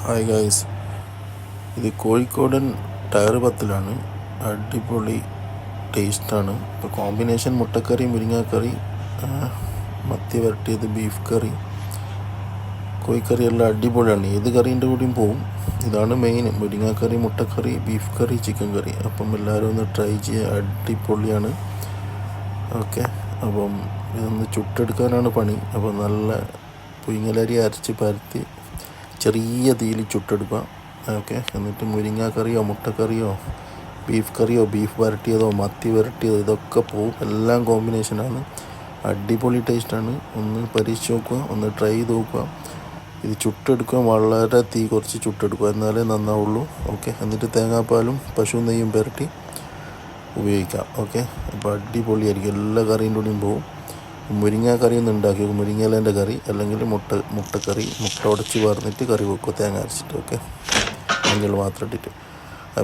Hi guys, ഇത് കോഴിക്കോടൻ tyre പത്തിലാണ്. അടിപൊളി ടേസ്റ്റാണ്. ഇപ്പോൾ കോമ്പിനേഷൻ മുട്ടക്കറി, മുരിങ്ങാക്കറി, മത്തി വരട്ടിയത്, ബീഫ് കറി, കോഴിക്കറി എല്ലാം അടിപൊളിയാണ്. ഏത് കറീൻ്റെ കൂടിയും പോവും. ഇതാണ് മെയിൻ: മുരിങ്ങാക്കറി, മുട്ടക്കറി, ബീഫ് കറി, ചിക്കൻ കറി. അപ്പം എല്ലാവരും ഒന്ന് ട്രൈ ചെയ്യുക, അടിപൊളിയാണ്. ഓക്കെ, അപ്പം ഇതൊന്ന് ചുട്ടെടുക്കാനാണ് പണി. അപ്പോൾ നല്ല പുയിങ്ങലരി അരച്ച് പരത്തി ചെറിയ തീയിൽ ചുട്ടെടുക്കുക. ഓക്കെ, എന്നിട്ട് മുരിങ്ങാക്കറിയോ മുട്ടക്കറിയോ ബീഫ് കറിയോ ബീഫ് വരട്ടിയതോ മത്തി വരട്ടിയതോ ഇതൊക്കെ പോവും. എല്ലാം കോമ്പിനേഷനാണ്. അടിപൊളി ടേസ്റ്റാണ്. ഒന്ന് പരീക്ഷിച്ച് നോക്കുക, ഒന്ന് ട്രൈ ചെയ്ത് നോക്കുക. ഇത് ചുട്ടെടുക്കുക, വളരെ തീ കുറച്ച് ചുട്ടെടുക്കുക, എന്നാലേ നന്നാവുള്ളൂ. ഓക്കെ, എന്നിട്ട് തേങ്ങാപ്പാലും പശു നെയ്യും പുരട്ടി ഉപയോഗിക്കാം. ഓക്കെ, അപ്പോൾ അടിപൊളിയായിരിക്കും. എല്ലാ കറിയും കൂടിയും പോവും. മുരിങ്ങാക്കറി ഒന്ന് ഉണ്ടാക്കി നോക്കും, മുരിങ്ങയിലേൻ്റെ കറി, അല്ലെങ്കിൽ മുട്ടക്കറി, മുട്ട ഉടച്ച് പറഞ്ഞിട്ട് കറി വെക്കുക തേങ്ങ അരച്ചിട്ട്. ഓക്കെ, മഞ്ഞൾ മാത്രം ഇട്ടിട്ട്.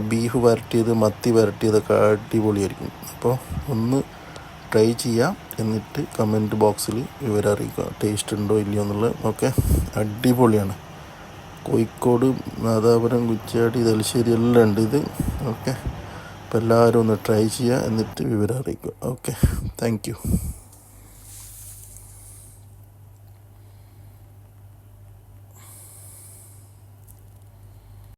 ബീഫ് വരട്ടിയത്, മത്തി വരട്ടിയതൊക്കെ അടിപൊളിയായിരിക്കും. അപ്പോൾ ഒന്ന് ട്രൈ ചെയ്യാം, എന്നിട്ട് കമൻറ്റ് ബോക്സിൽ വിവരം അറിയിക്കുക ടേസ്റ്റ് ഉണ്ടോ ഇല്ലയോ എന്നുള്ളത്. ഓക്കെ, അടിപൊളിയാണ്. കോഴിക്കോട്, നാദാപുരം, കുറ്റ്യാടി, തലശ്ശേരി എല്ലാം ഉണ്ട് ഇത്. ഓക്കെ, അപ്പോൾ എല്ലാവരും ഒന്ന് ട്രൈ ചെയ്യുക, എന്നിട്ട് വിവരം അറിയിക്കുക. Okay, thank you.